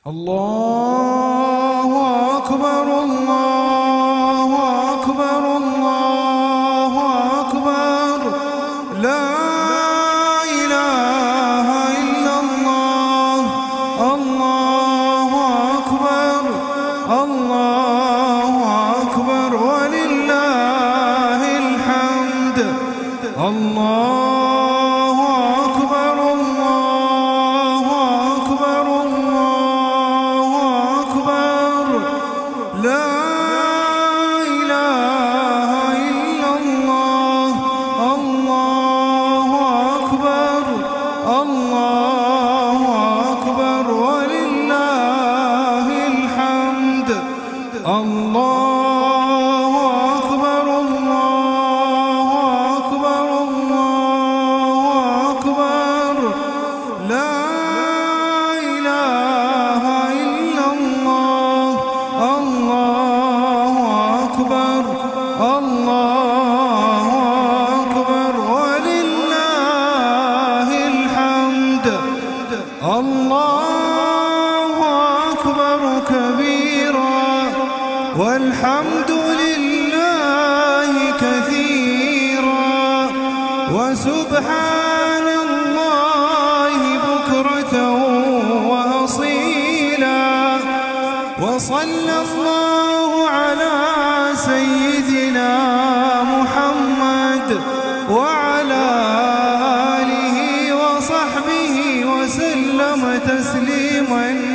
الله أكبر الله أكبر الله أكبر لا إله إلا الله الله أكبر الله أكبر ولله الحمد الله أكبر الله أكبر الله أكبر لا إله إلا الله الله أكبر الله أكبر ولله الحمد الله أكبر الله أكبر الله أكبر لا إله إلا الله الله أكبر الله أكبر ولله الحمد الله أكبر كبيرا والحمد لله كثيرا وسبحان الله بكرة وأصيلا وصلى الله على سيدنا محمد وعلى آله وصحبه وسلم تسليما